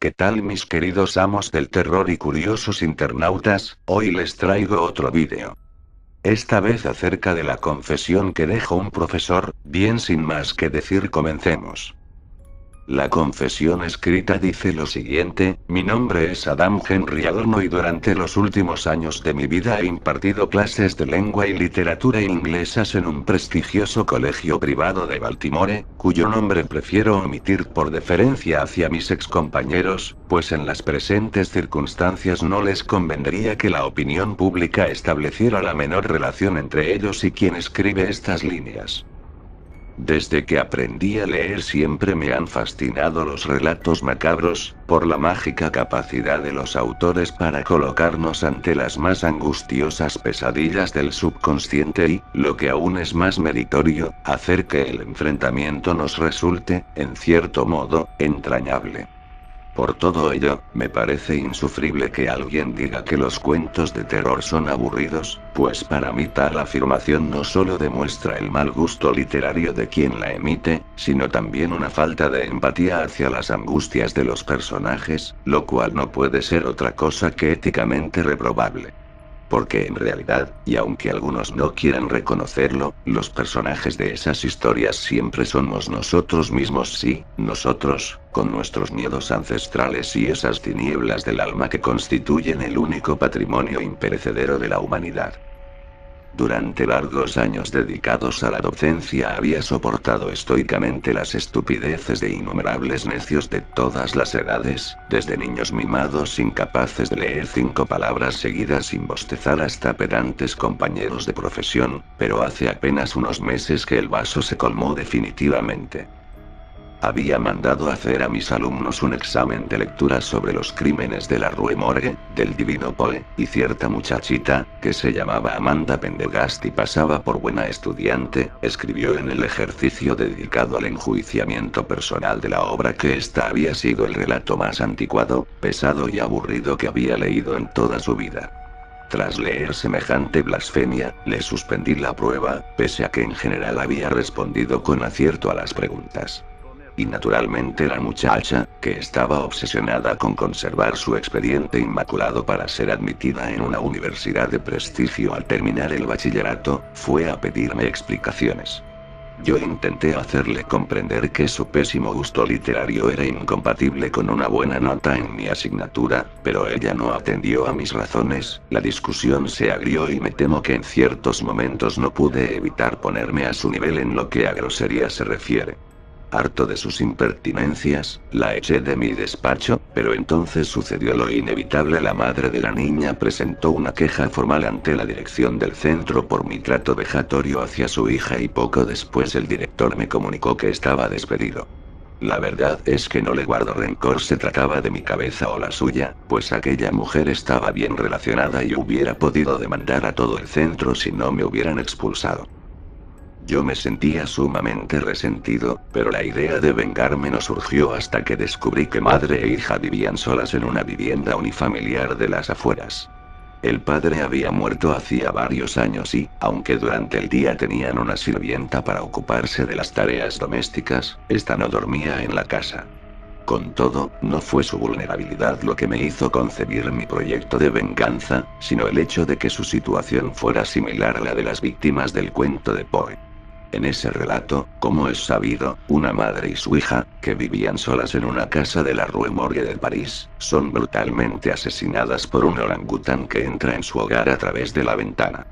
¿Qué tal mis queridos amos del terror y curiosos internautas? Hoy les traigo otro vídeo. Esta vez acerca de la confesión que dejó un profesor. Bien, sin más que decir, comencemos. La confesión escrita dice lo siguiente: mi nombre es Adam Henry Adorno y durante los últimos años de mi vida he impartido clases de lengua y literatura inglesas en un prestigioso colegio privado de Baltimore, cuyo nombre prefiero omitir por deferencia hacia mis excompañeros, pues en las presentes circunstancias no les convendría que la opinión pública estableciera la menor relación entre ellos y quien escribe estas líneas. Desde que aprendí a leer siempre me han fascinado los relatos macabros, por la mágica capacidad de los autores para colocarnos ante las más angustiosas pesadillas del subconsciente y, lo que aún es más meritorio, hacer que el enfrentamiento nos resulte, en cierto modo, entrañable. Por todo ello, me parece insufrible que alguien diga que los cuentos de terror son aburridos, pues para mí tal afirmación no solo demuestra el mal gusto literario de quien la emite, sino también una falta de empatía hacia las angustias de los personajes, lo cual no puede ser otra cosa que éticamente reprobable. Porque en realidad, y aunque algunos no quieran reconocerlo, los personajes de esas historias siempre somos nosotros mismos, sí, nosotros, con nuestros miedos ancestrales y esas tinieblas del alma que constituyen el único patrimonio imperecedero de la humanidad. Durante largos años dedicados a la docencia había soportado estoicamente las estupideces de innumerables necios de todas las edades, desde niños mimados incapaces de leer 5 palabras seguidas sin bostezar hasta pedantes compañeros de profesión, pero hace apenas unos meses que el vaso se colmó definitivamente. Había mandado hacer a mis alumnos un examen de lectura sobre los crímenes de la Rue Morgue, del Divino Poe, y cierta muchachita, que se llamaba Amanda Pendergast y pasaba por buena estudiante, escribió en el ejercicio dedicado al enjuiciamiento personal de la obra que esta había sido el relato más anticuado, pesado y aburrido que había leído en toda su vida. Tras leer semejante blasfemia, le suspendí la prueba, pese a que en general había respondido con acierto a las preguntas. Y naturalmente la muchacha, que estaba obsesionada con conservar su expediente inmaculado para ser admitida en una universidad de prestigio al terminar el bachillerato, fue a pedirme explicaciones. Yo intenté hacerle comprender que su pésimo gusto literario era incompatible con una buena nota en mi asignatura, pero ella no atendió a mis razones, la discusión se agrió y me temo que en ciertos momentos no pude evitar ponerme a su nivel en lo que a grosería se refiere. Harto de sus impertinencias, la eché de mi despacho, pero entonces sucedió lo inevitable: la madre de la niña presentó una queja formal ante la dirección del centro por mi trato vejatorio hacia su hija y poco después el director me comunicó que estaba despedido. La verdad es que no le guardo rencor, se trataba de mi cabeza o la suya, pues aquella mujer estaba bien relacionada y hubiera podido demandar a todo el centro si no me hubieran expulsado. Yo me sentía sumamente resentido, pero la idea de vengarme no surgió hasta que descubrí que madre e hija vivían solas en una vivienda unifamiliar de las afueras. El padre había muerto hacía varios años y, aunque durante el día tenían una sirvienta para ocuparse de las tareas domésticas, esta no dormía en la casa. Con todo, no fue su vulnerabilidad lo que me hizo concebir mi proyecto de venganza, sino el hecho de que su situación fuera similar a la de las víctimas del cuento de Poe. En ese relato, como es sabido, una madre y su hija, que vivían solas en una casa de la Rue Morgue de París, son brutalmente asesinadas por un orangután que entra en su hogar a través de la ventana.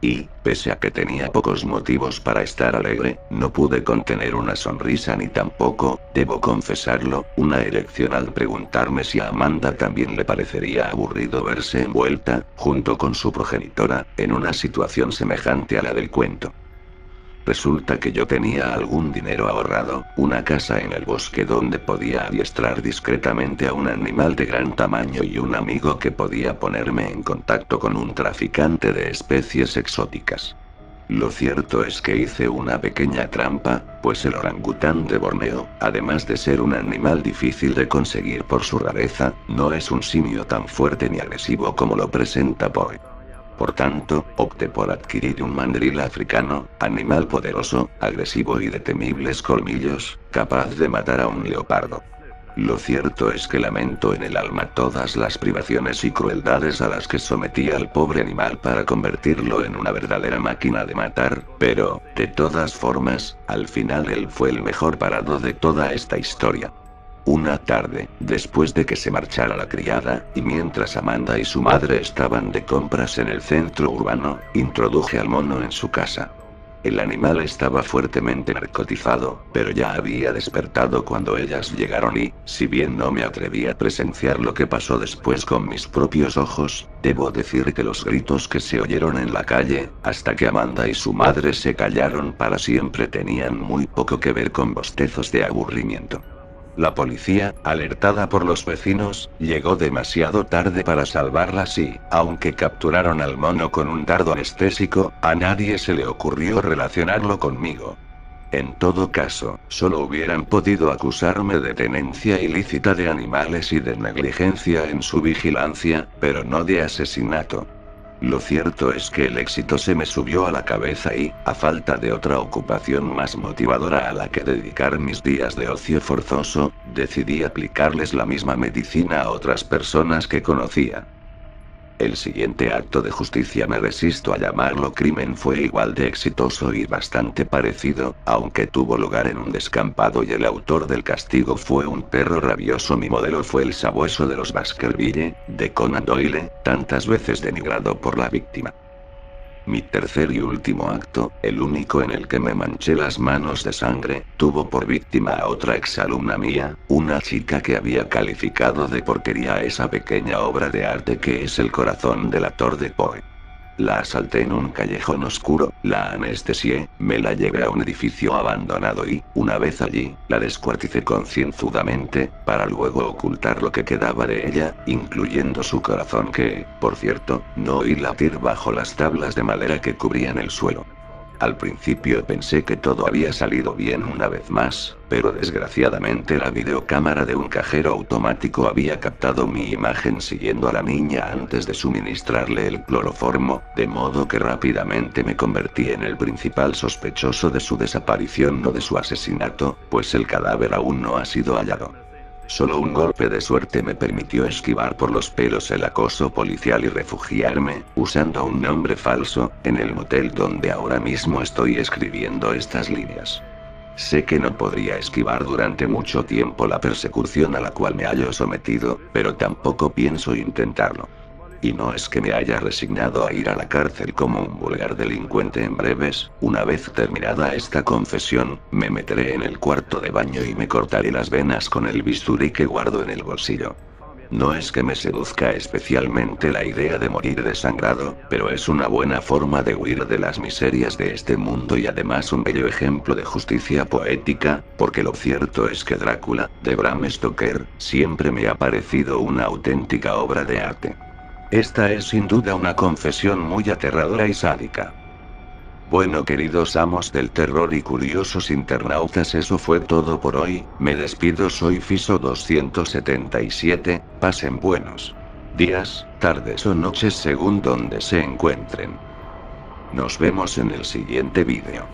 Y, pese a que tenía pocos motivos para estar alegre, no pude contener una sonrisa ni tampoco, debo confesarlo, una erección al preguntarme si a Amanda también le parecería aburrido verse envuelta, junto con su progenitora, en una situación semejante a la del cuento. Resulta que yo tenía algún dinero ahorrado, una casa en el bosque donde podía adiestrar discretamente a un animal de gran tamaño y un amigo que podía ponerme en contacto con un traficante de especies exóticas. Lo cierto es que hice una pequeña trampa, pues el orangután de Borneo, además de ser un animal difícil de conseguir por su rareza, no es un simio tan fuerte ni agresivo como lo presenta Poe. Por tanto, opté por adquirir un mandril africano, animal poderoso, agresivo y de temibles colmillos, capaz de matar a un leopardo. Lo cierto es que lamento en el alma todas las privaciones y crueldades a las que sometí al pobre animal para convertirlo en una verdadera máquina de matar, pero, de todas formas, al final él fue el mejor parado de toda esta historia. Una tarde, después de que se marchara la criada, y mientras Amanda y su madre estaban de compras en el centro urbano, introduje al mono en su casa. El animal estaba fuertemente narcotizado, pero ya había despertado cuando ellas llegaron y, si bien no me atreví a presenciar lo que pasó después con mis propios ojos, debo decir que los gritos que se oyeron en la calle, hasta que Amanda y su madre se callaron para siempre, tenían muy poco que ver con bostezos de aburrimiento. La policía, alertada por los vecinos, llegó demasiado tarde para salvarlas y, aunque capturaron al mono con un dardo anestésico, a nadie se le ocurrió relacionarlo conmigo. En todo caso, solo hubieran podido acusarme de tenencia ilícita de animales y de negligencia en su vigilancia, pero no de asesinato. Lo cierto es que el éxito se me subió a la cabeza y, a falta de otra ocupación más motivadora a la que dedicar mis días de ocio forzoso, decidí aplicarles la misma medicina a otras personas que conocía. El siguiente acto de justicia, me resisto a llamarlo crimen, fue igual de exitoso y bastante parecido, aunque tuvo lugar en un descampado y el autor del castigo fue un perro rabioso. Mi modelo fue el sabueso de los Baskerville, de Conan Doyle, tantas veces denigrado por la víctima. Mi tercer y último acto, el único en el que me manché las manos de sangre, tuvo por víctima a otra exalumna mía, una chica que había calificado de porquería a esa pequeña obra de arte que es el corazón del actor de Poe. La asalté en un callejón oscuro, la anestesié, me la llevé a un edificio abandonado y, una vez allí, la descuarticé concienzudamente, para luego ocultar lo que quedaba de ella, incluyendo su corazón que, por cierto, no oí latir bajo las tablas de madera que cubrían el suelo. Al principio pensé que todo había salido bien una vez más, pero desgraciadamente la videocámara de un cajero automático había captado mi imagen siguiendo a la niña antes de suministrarle el cloroformo, de modo que rápidamente me convertí en el principal sospechoso de su desaparición, no de su asesinato, pues el cadáver aún no ha sido hallado. Solo un golpe de suerte me permitió esquivar por los pelos el acoso policial y refugiarme, usando un nombre falso, en el motel donde ahora mismo estoy escribiendo estas líneas. Sé que no podría esquivar durante mucho tiempo la persecución a la cual me hallo sometido, pero tampoco pienso intentarlo. Y no es que me haya resignado a ir a la cárcel como un vulgar delincuente en breves. Una vez terminada esta confesión, me meteré en el cuarto de baño y me cortaré las venas con el bisturí que guardo en el bolsillo. No es que me seduzca especialmente la idea de morir desangrado, pero es una buena forma de huir de las miserias de este mundo y además un bello ejemplo de justicia poética, porque lo cierto es que Drácula, de Bram Stoker, siempre me ha parecido una auténtica obra de arte. Esta es sin duda una confesión muy aterradora y sádica. Bueno, queridos amos del terror y curiosos internautas, eso fue todo por hoy. Me despido, soy Fiso 277, pasen buenos días, tardes o noches según donde se encuentren. Nos vemos en el siguiente vídeo.